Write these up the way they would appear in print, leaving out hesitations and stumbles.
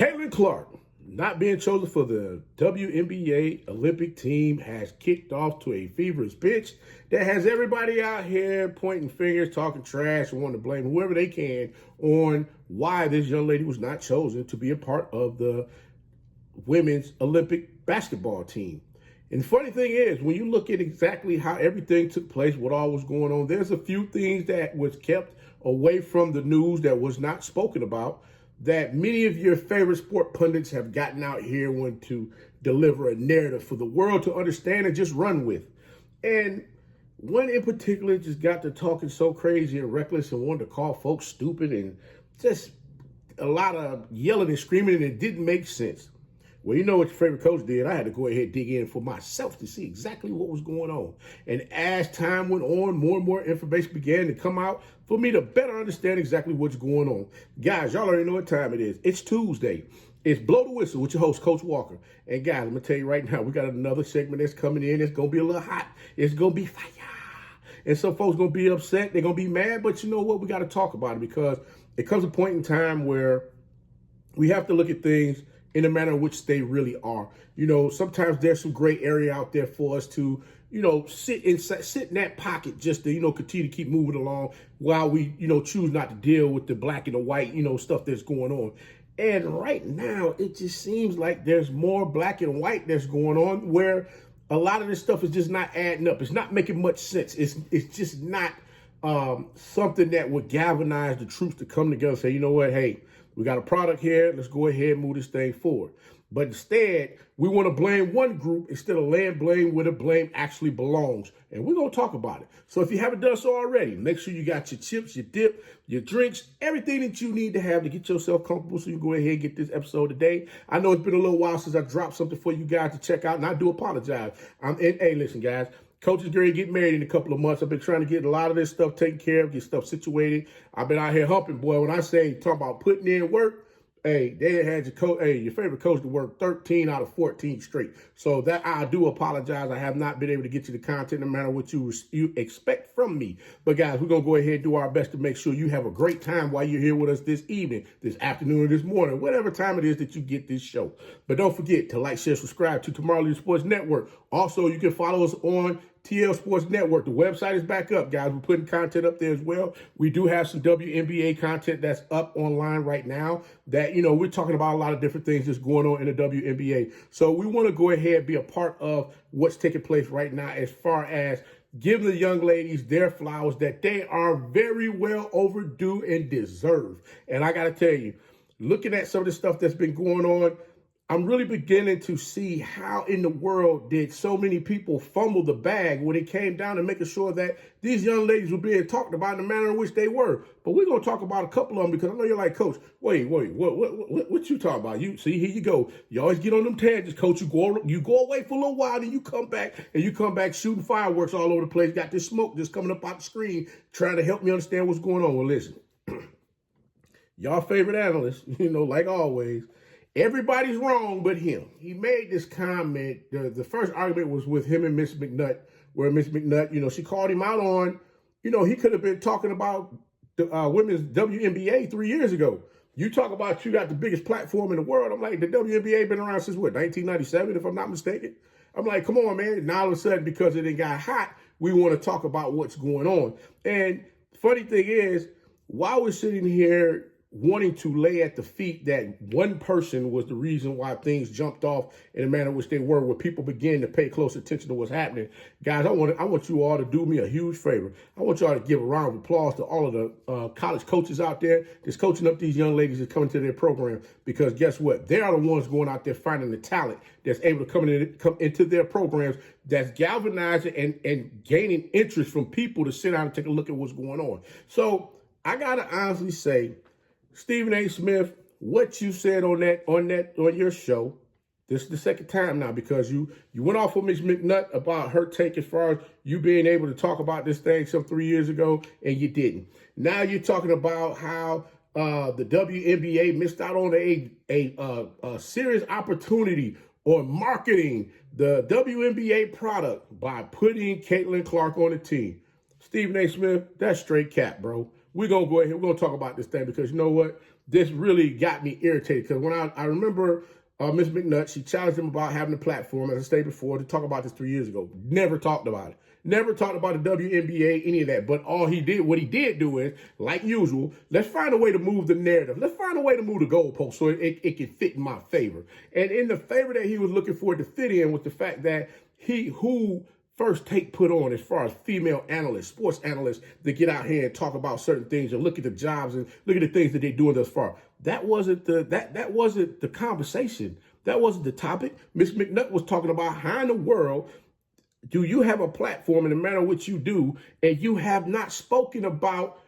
Caitlin Clark not being chosen for the WNBA Olympic team has kicked off to a feverish pitch that has everybody out here pointing fingers, talking trash, and wanting to blame whoever they can on why this young lady was not chosen to be a part of the women's Olympic basketball team. And the funny thing is, when you look at exactly how everything took place, what all was going on, there's a few things that was kept away from the news that was not spoken about, that many of your favorite sport pundits have gotten out here wanting to deliver a narrative for the world to understand and just run with. And one in particular just got to talking so crazy and reckless and wanted to call folks stupid and just a lot of yelling and screaming, and it didn't make sense. Well, you know what your favorite coach did? I had to go ahead and dig in for myself to see exactly what was going on. And as time went on, more and more information began to come out for me to better understand exactly what's going on. Guys, y'all already know what time it is. It's Tuesday. It's Blow the Whistle with your host, Coach Walker. And guys, I'm going to tell you right now, we got another segment that's coming in. It's going to be a little hot. It's going to be fire. And some folks going to be upset. They're going to be mad. But you know what? We got to talk about it, because it comes a point in time where we have to look at things in the manner in which they really are. You know, sometimes there's some gray area out there for us to, sit in that pocket just to, continue to keep moving along while we, choose not to deal with the black and the white, stuff that's going on. And right now, it just seems like there's more black and white that's going on, where a lot of this stuff is just not adding up. It's not making much sense. It's just not something that would galvanize the troops to come together and say, you know what, hey, we got a product here. Let's go ahead and move this thing forward. But instead, we want to blame one group instead of laying blame where the blame actually belongs. And we're going to talk about it. So if you haven't done so already, make sure you got your chips, your dip, your drinks, everything that you need to have to get yourself comfortable, so you can go ahead and get this episode today. I know it's been a little while since I dropped something for you guys to check out, and I do apologize. Hey, listen, guys. Coach is going to get married in a couple of months. I've been trying to get a lot of this stuff taken care of, get stuff situated. I've been out here humping, boy. When I say talk about putting in work, hey, they had your favorite coach to work 13 out of 14 straight. So that I do apologize. I have not been able to get you the content no matter what you expect from me. But guys, we're going to go ahead and do our best to make sure you have a great time while you're here with us this evening, this afternoon, or this morning, whatever time it is that you get this show. But don't forget to like, share, subscribe to Tomorrow Leader Sports Network. Also, you can follow us on TL Sports Network. The website is back up, guys. We're putting content up there as well. We do have some WNBA content that's up online right now that, we're talking about a lot of different things that's going on in the WNBA. So we want to go ahead and be a part of what's taking place right now as far as giving the young ladies their flowers that they are very well overdue and deserve. And I got to tell you, looking at some of the stuff that's been going on, I'm really beginning to see how in the world did so many people fumble the bag when it came down to making sure that these young ladies were being talked about in the manner in which they were. But we're going to talk about a couple of them, because I know you're like, Coach, wait, what you talking about? You see, here you go. You always get on them tangents, Coach. You go away for a little while, then you come back shooting fireworks all over the place. Got this smoke just coming up out the screen, trying to help me understand what's going on. Well, listen, y'all favorite analyst, like always, everybody's wrong but him. He made this comment. The first argument was with him and Miss McNutt, where Miss McNutt, she called him out on, he could have been talking about the women's WNBA 3 years ago. You talk about you got the biggest platform in the world. I'm like, the WNBA been around since what, 1997, if I'm not mistaken? I'm like, come on, man. Now all of a sudden, because it got hot, we want to talk about what's going on. And funny thing is, while we're sitting here wanting to lay at the feet that one person was the reason why things jumped off in the manner in which they were, where people began to pay close attention to what's happening. Guys, I want you all to do me a huge favor. I want y'all to give a round of applause to all of the college coaches out there that's coaching up these young ladies that's coming to their program, because guess what? They are the ones going out there finding the talent that's able to come into their programs, that's galvanizing and gaining interest from people to sit down and take a look at what's going on. So I got to honestly say, Stephen A. Smith, what you said on your show, this is the second time now, because you went off on Ms. McNutt about her take as far as you being able to talk about this thing some 3 years ago, and you didn't. Now you're talking about how the WNBA missed out on a serious opportunity on marketing the WNBA product by putting Caitlin Clark on the team. Stephen A. Smith, that's straight cap, bro. We're going to go ahead. We're going to talk about this thing, because you know what? this really got me irritated because when I remember Miss McNutt, she challenged him about having a platform, as I stated before, to talk about this 3 years ago. Never talked about it. Never talked about the WNBA, any of that. But what he did do is, like usual, let's find a way to move the narrative. Let's find a way to move the goalpost so it can fit in my favor. And in the favor that he was looking for it to fit in was the fact that who first take put on as far as female analysts, sports analysts, to get out here and talk about certain things and look at the jobs and look at the things that they're doing thus far. That wasn't the conversation. That wasn't the topic. Miss McNutt was talking about how in the world do you have a platform in the manner in which you do, and you have not spoken about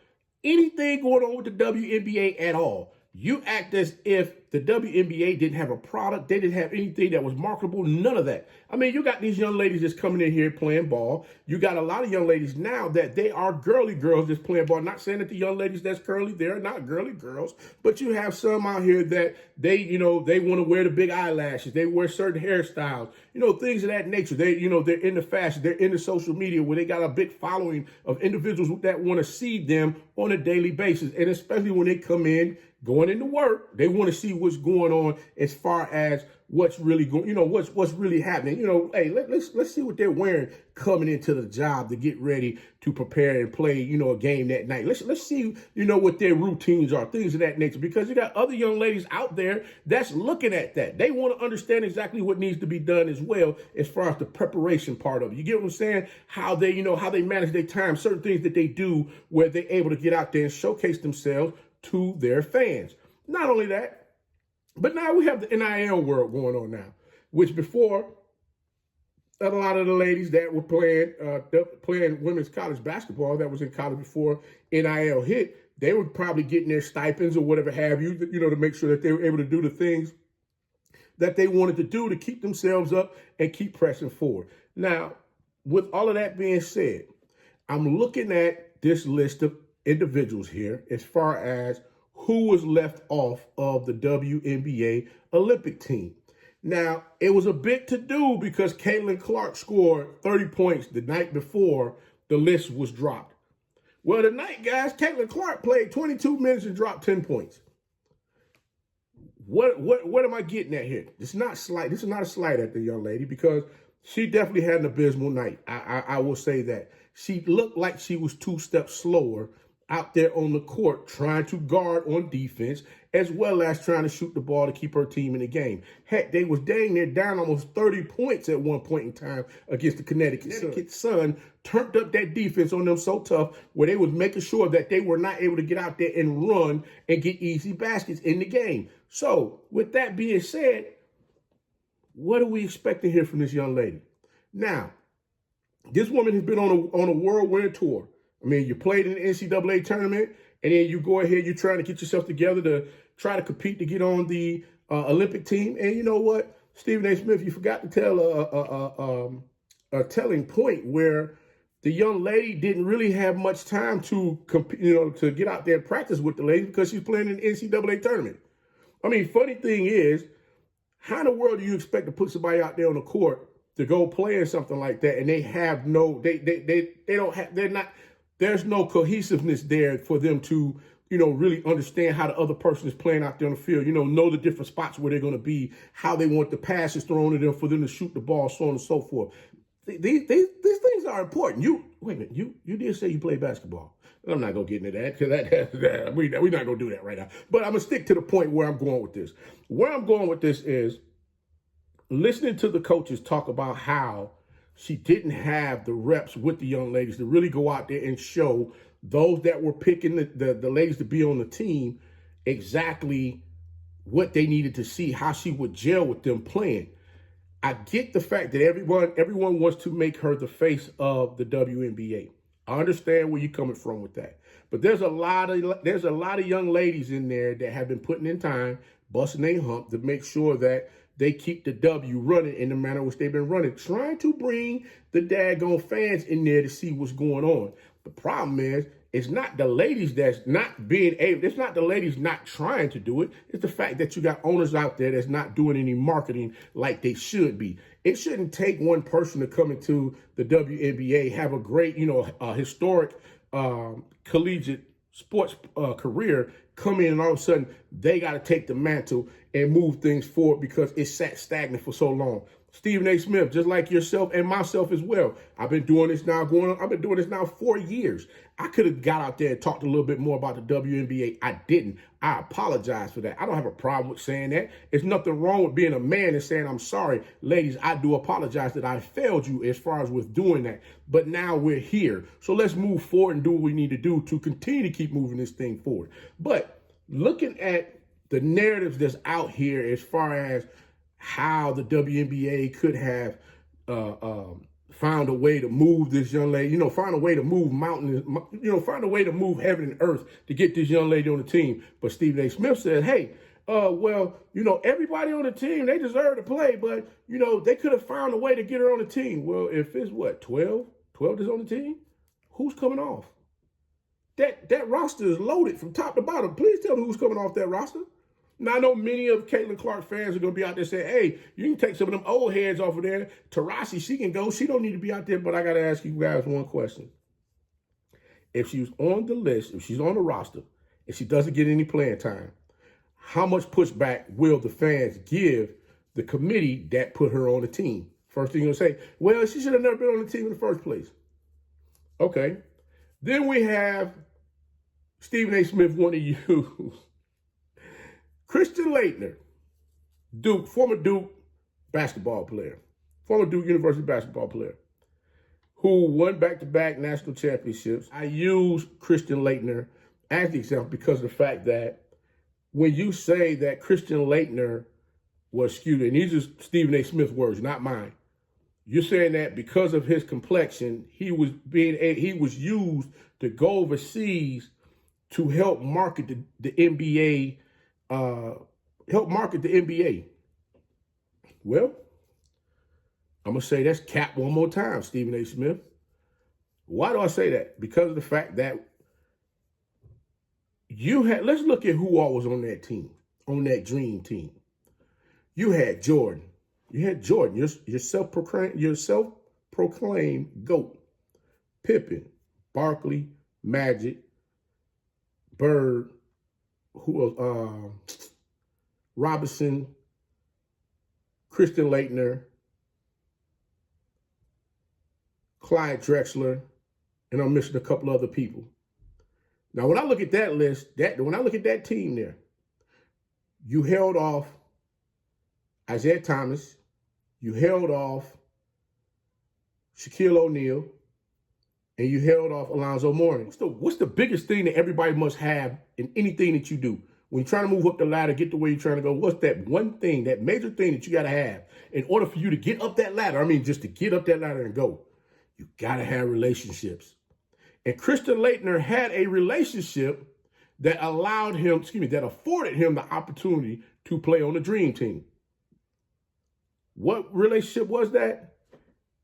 anything going on with the WNBA at all. You act as if the WNBA didn't have a product. They didn't have anything that was marketable, none of that. I mean, you got these young ladies just coming in here playing ball. You got a lot of young ladies now that they are girly girls just playing ball. Not saying that the young ladies that's curly, they're not girly girls, but you have some out here that they want to wear the big eyelashes. They wear certain hairstyles, things of that nature. They're into fashion. They're into social media where they got a big following of individuals that want to see them on a daily basis. And especially when they come in, going into work, they want to see what's going on as far as what's really going, what's really happening. Hey, let's see what they're wearing coming into the job to get ready to prepare and play, a game that night. Let's see, what their routines are, things of that nature, because you got other young ladies out there that's looking at that. They want to understand exactly what needs to be done as well as far as the preparation part of it. You get what I'm saying? How they manage their time, certain things that they do where they're able to get out there and showcase themselves to their fans. Not only that, but now we have the NIL world going on now, which before a lot of the ladies that were playing women's college basketball that was in college before NIL hit, they were probably getting their stipends or whatever have you, to make sure that they were able to do the things that they wanted to do to keep themselves up and keep pressing forward. Now, with all of that being said, I'm looking at this list of individuals here as far as who was left off of the WNBA Olympic team. Now, it was a big to-do because Caitlin Clark scored 30 points the night before the list was dropped. Well, tonight, guys, Caitlin Clark played 22 minutes and dropped 10 points. What am I getting at here? This is not a slight at the young lady because she definitely had an abysmal night. I will say that. She looked like she was 2 steps slower out there on the court trying to guard on defense as well as trying to shoot the ball to keep her team in the game. Heck, they was dang near down almost 30 points at one point in time against the Connecticut Sun, turned up that defense on them so tough where they was making sure that they were not able to get out there and run and get easy baskets in the game. So with that being said, what are we expecting here from this young lady? Now, this woman has been on a whirlwind tour. I mean, you played in the NCAA tournament, and then you go ahead, you're trying to get yourself together to try to compete to get on the Olympic team. And you know what, Stephen A. Smith, you forgot to tell a telling point where the young lady didn't really have much time to to get out there and practice with the ladies because she's playing in the NCAA tournament. I mean, funny thing is, how in the world do you expect to put somebody out there on the court to go play in something like that, and they have there's no cohesiveness there for them to, really understand how the other person is playing out there on the field, know the different spots where they're going to be, how they want the passes thrown to them for them to shoot the ball, so on and so forth. These things are important. Wait a minute, you did say you play basketball. I'm not going to get into that because we're not going to do that right now. But I'm going to stick to the point where I'm going with this. Where I'm going with this is listening to the coaches talk about how she didn't have the reps with the young ladies to really go out there and show those that were picking the ladies to be on the team exactly what they needed to see, how she would gel with them playing. I get the fact that everyone wants to make her the face of the WNBA. I understand where you're coming from with that. But there's a lot of young ladies in there that have been putting in time, busting their hump to make sure that they keep the W running in the manner in which they've been running, trying to bring the daggone fans in there to see what's going on. The problem is, it's not the ladies that's not being able, it's not the ladies not trying to do it. It's the fact that you got owners out there that's not doing any marketing like they should be. It shouldn't take one person to come into the WNBA, have a great, historic collegiate sports career come in and all of a sudden they got to take the mantle and move things forward because it sat stagnant for so long. Stephen A. Smith, just like yourself and myself as well. I've been doing this now 4 years. I could have got out there and talked a little bit more about the WNBA. I didn't. I apologize for that. I don't have a problem with saying that. There's nothing wrong with being a man and saying, I'm sorry. Ladies, I do apologize that I failed you as far as with doing that. But now we're here. So let's move forward and do what we need to do to continue to keep moving this thing forward. But looking at the narratives that's out here as far as how the WNBA could have found a way to move this young lady, find a way to move mountains, find a way to move heaven and earth to get this young lady on the team. But Stephen A. Smith said, hey, everybody on the team, they deserve to play, but, they could have found a way to get her on the team. Well, if it's 12 is on the team, who's coming off? That roster is loaded from top to bottom. Please tell me who's coming off that roster. Now, I know many of Caitlin Clark fans are going to be out there saying, hey, you can take some of them old heads off of there. Taurasi, she can go. She don't need to be out there. But I got to ask you guys one question. If she's on the list, if she's on the roster, and she doesn't get any playing time, how much pushback will the fans give the committee that put her on the team? First thing you're going to say, well, she should have never been on the team in the first place. Okay. Then we have Stephen A. Smith want to use Christian Laettner, former Duke basketball player, former Duke University basketball player, who won back-to-back national championships. I use Christian Laettner as the example because of the fact that when you say that Christian Laettner was skewed, and these are Stephen A. Smith's words, not mine, you're saying that because of his complexion, he was used to go overseas to help market the NBA. Help market the NBA. Well, I'm going to say that's cap one more time, Stephen A. Smith. Why do I say that? Because of the fact that let's look at who all was on that team, on that dream team. You had Jordan. Your self-proclaimed GOAT. Pippen, Barkley, Magic, Bird, Robinson, Christian Laettner, Clyde Drexler, and I'm missing a couple other people. Now, when I look at that list, when I look at that team there, you held off Isaiah Thomas, you held off Shaquille O'Neal, and you held off Alonzo Mourning. What's the biggest thing that everybody must have in anything that you do? When you're trying to move up the ladder, get to where you're trying to go, what's that one thing, that major thing that you got to have in order for you to get up that ladder? I mean, just to get up that ladder and go, you got to have relationships. And Christian Laettner had a relationship that afforded him the opportunity to play on the Dream Team. What relationship was that?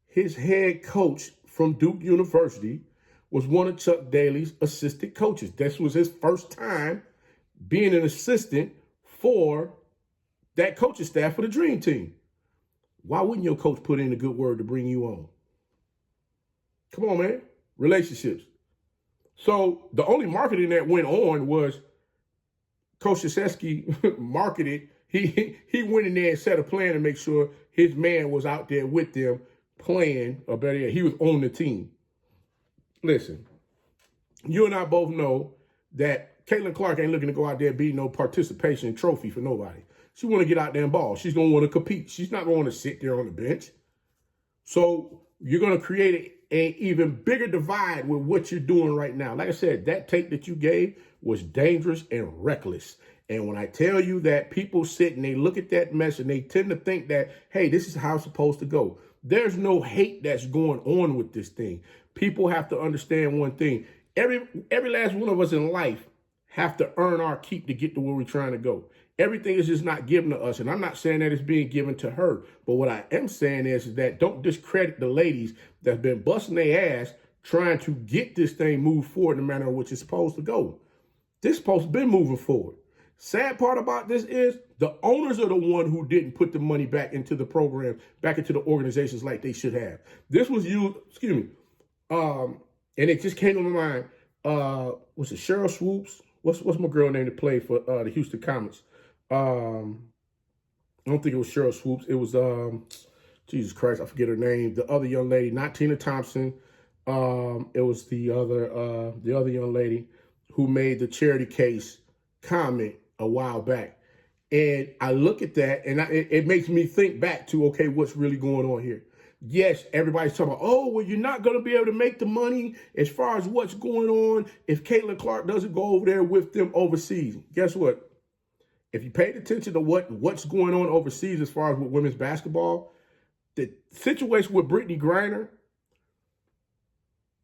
His head coach from Duke University was one of Chuck Daly's assistant coaches. This was his first time being an assistant for that coaching staff for the Dream Team. Why wouldn't your coach put in a good word to bring you on? Come on, man. Relationships. So the only marketing that went on was Coach Krzyzewski marketed. He went in there and set a plan to make sure his man was out there with them playing, or better yet, he was on the team. Listen, you and I both know that Caitlin Clark ain't looking to go out there beat no participation trophy for nobody. She want to get out there and ball. She's going to want to compete. She's not going to sit there on the bench. So you're going to create an even bigger divide with what you're doing right now. Like I said, that tape that you gave was dangerous and reckless. And when I tell you that people sit and they look at that mess and they tend to think that, hey, this is how it's supposed to go. There's no hate that's going on with this thing. People have to understand one thing. Every last one of us in life have to earn our keep to get to where we're trying to go. Everything is just not given to us. And I'm not saying that it's being given to her. But what I am saying is that don't discredit the ladies that's been busting their ass trying to get this thing moved forward in the manner in which it's supposed to go. This supposed to be moving forward. Sad part about this is the owners are the one who didn't put the money back into the program, back into the organizations like they should have. This was used, and it just came to my mind. Was it Cheryl Swoops? What's my girl name that played for the Houston Comets? I don't think it was Cheryl Swoops. It was Jesus Christ, I forget her name. The other young lady, not Tina Thompson. It was the other young lady who made the charity case comment a while back. And I look at that, and it makes me think back to, okay, what's really going on here? Yes, everybody's talking about, oh, well, you're not going to be able to make the money as far as what's going on if Caitlin Clark doesn't go over there with them overseas. Guess what? If you paid attention to what's going on overseas as far as with women's basketball, the situation with Brittany Griner,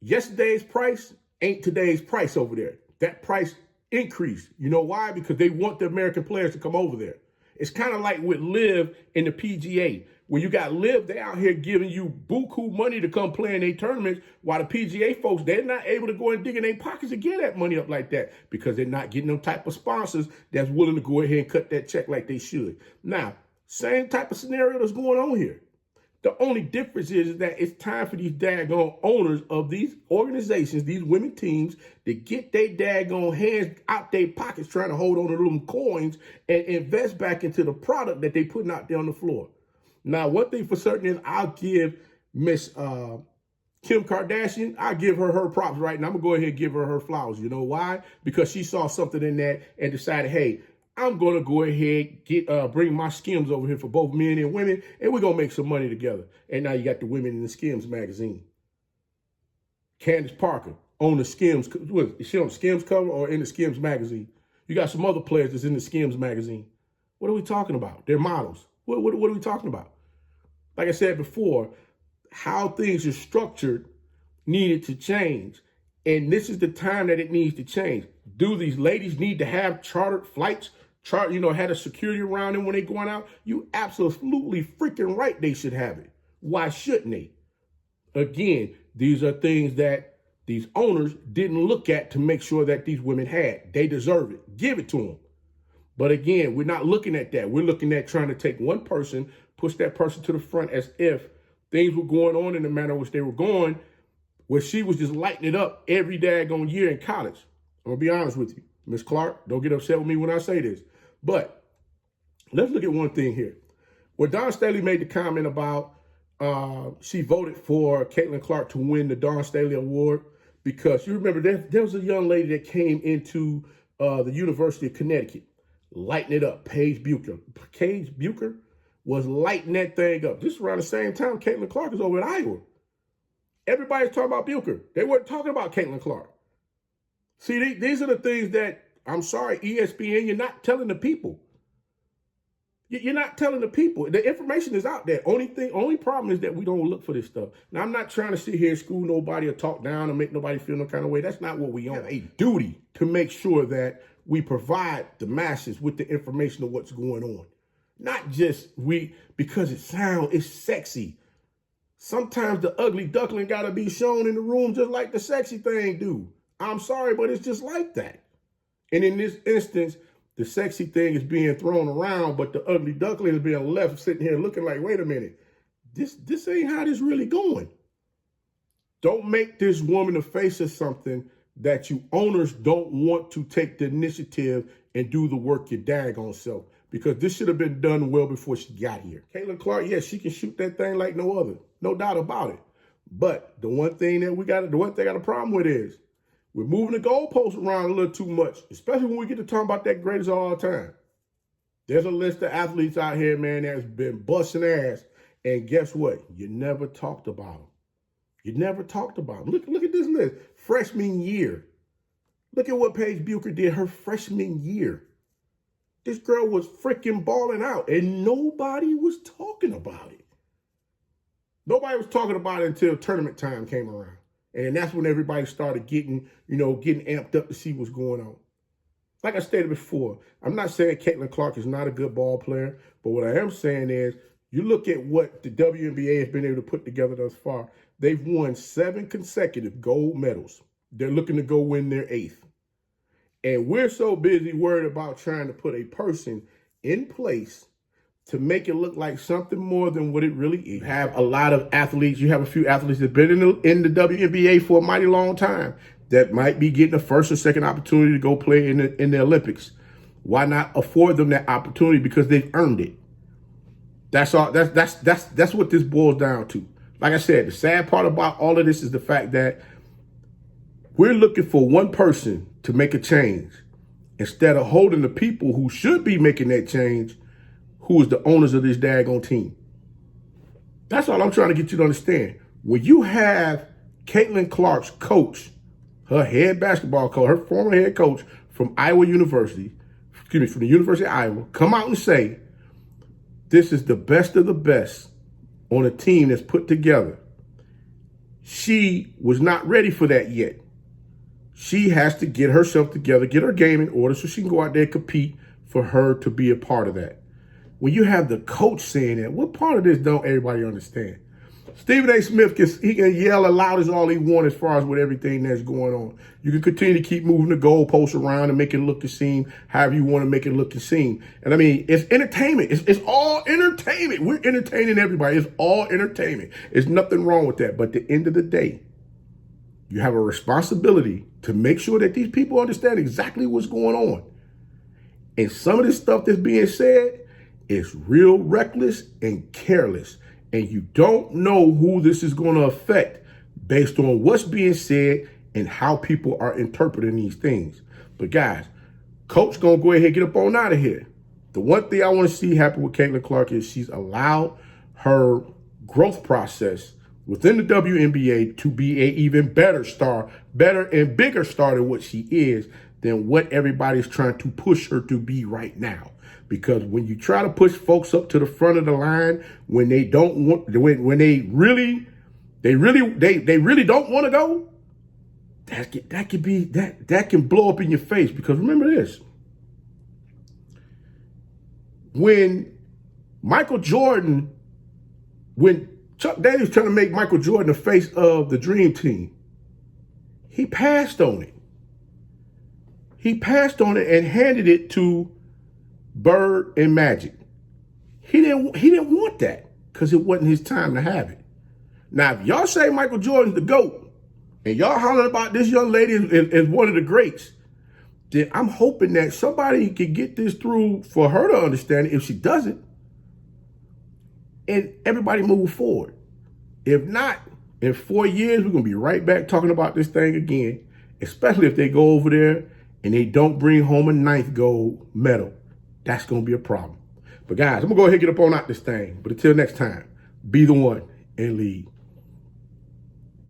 yesterday's price ain't today's price over there. That price increased. You know why? Because they want the American players to come over there. It's kind of like with Liv in the PGA. When you got Liv, they out here giving you buku money to come play in their tournaments, while the PGA folks, they're not able to go and dig in their pockets and get that money up like that because they're not getting them type of sponsors that's willing to go ahead and cut that check like they should. Now, same type of scenario that's going on here. The only difference is that it's time for these daggone owners of these organizations, these women teams, to get their daggone hands out their pockets trying to hold on to them coins and invest back into the product that they putting out there on the floor. Now, one thing for certain is I'll give Miss Kim Kardashian, I'll give her props right now. I'm going to go ahead and give her flowers. You know why? Because she saw something in that and decided, hey, I'm going to go ahead bring my Skims over here for both men and women, and we're going to make some money together. And now you got the women in the Skims magazine. Candace Parker on the Skims. Is she on the Skims cover or in the Skims magazine? You got some other players that's in the Skims magazine. What are we talking about? They're models. What are we talking about? Like I said before, how things are structured needed to change. And this is the time that it needs to change. Do these ladies need to have chartered flights? Had a security around them when they're going out? You absolutely freaking right they should have it. Why shouldn't they? Again, these are things that these owners didn't look at to make sure that these women had. They deserve it. Give it to them. But again, we're not looking at that. We're looking at trying to take one person, push that person to the front as if things were going on in the manner in which they were going, where she was just lighting it up every daggone year in college. I'm going to be honest with you. Miss Clark, don't get upset with me when I say this. But let's look at one thing here. When Dawn Staley made the comment about she voted for Caitlin Clark to win the Dawn Staley Award, because you remember there was a young lady that came into the University of Connecticut, lighting it up. Paige Bucher was lighting that thing up. Just around the same time Caitlin Clark is over at Iowa. Everybody's talking about Bucher. They weren't talking about Caitlin Clark. See, these are the things that, I'm sorry, ESPN, you're not telling the people. You're not telling the people. The information is out there. Only problem is that we don't look for this stuff. Now, I'm not trying to sit here and school nobody or talk down or make nobody feel no kind of way. That's not what we on. A duty to make sure that we provide the masses with the information of what's going on. Not just because it's sexy. Sometimes the ugly duckling got to be shown in the room just like the sexy thing do. I'm sorry, but it's just like that. And in this instance, the sexy thing is being thrown around, but the ugly duckling is being left sitting here looking like, wait a minute, this ain't how this really going. Don't make this woman the face of something that you owners don't want to take the initiative and do the work your daggone self. Because this should have been done well before she got here. Caitlin Clark, yes, she can shoot that thing like no other. No doubt about it. But the one thing I got a problem with is we're moving the goalposts around a little too much, especially when we get to talking about that greatest of all time. There's a list of athletes out here, man, that's been busting ass. And guess what? You never talked about them. You never talked about them. Look at this list. Freshman year. Look at what Paige Bucher did her freshman year. This girl was freaking balling out, and nobody was talking about it. Nobody was talking about it until tournament time came around. And that's when everybody started getting amped up to see what's going on. Like I stated before, I'm not saying Caitlin Clark is not a good ball player, but what I am saying is you look at what the WNBA has been able to put together thus far. They've won 7 consecutive gold medals. They're looking to go win their 8th. And we're so busy worried about trying to put a person in place to make it look like something more than what it really is. You have a lot of athletes. You have a few athletes that have been in the WNBA for a mighty long time. that might be getting a first or second opportunity to go play in the Olympics. Why not afford them that opportunity? Because they've earned it. That's all. That's what this boils down to. Like I said, the sad part about all of this is the fact that we're looking for one person to make a change instead of holding the people who should be making that change, who is the owners of this daggone team. That's all I'm trying to get you to understand. When you have Caitlin Clark's coach, her head basketball coach, her former head coach from Iowa University, from the University of Iowa, come out and say, this is the best of the best on a team that's put together. She was not ready for that yet. She has to get herself together, get her game in order so she can go out there and compete for her to be a part of that. When you have the coach saying that, what part of this don't everybody understand? Stephen A. Smith, he can yell as loud as all he wants as far as with everything that's going on. You can continue to keep moving the goalposts around and make it look and seem however you want to make it look and seem. And I mean, it's entertainment. It's all entertainment. We're entertaining everybody. It's all entertainment. There's nothing wrong with that. But at the end of the day, you have a responsibility to make sure that these people understand exactly what's going on. And some of this stuff that's being said is real reckless and careless. And you don't know who this is going to affect based on what's being said and how people are interpreting these things. But guys, coach going to go ahead and get up on out of here. The one thing I want to see happen with Caitlin Clark is she's allowed her growth process within the WNBA to be an even better star, better and bigger star than what she is, than what everybody's trying to push her to be right now. Because when you try to push folks up to the front of the line, when they don't want, when they really don't want to go, that can blow up in your face. Because remember this: when Chuck Daly was trying to make Michael Jordan the face of the Dream Team, he passed on it. He passed on it and handed it to Bird and Magic. He didn't want that because it wasn't his time to have it. Now, if y'all say Michael Jordan's the GOAT and y'all hollering about this young lady as one of the greats, then I'm hoping that somebody can get this through for her to understand it if she doesn't, and everybody move forward. If not, in 4 years, we're going to be right back talking about this thing again, especially if they go over there and they don't bring home a 9th gold medal. That's going to be a problem. But guys, I'm going to go ahead and get up on out this thing. But until next time, be the one and lead.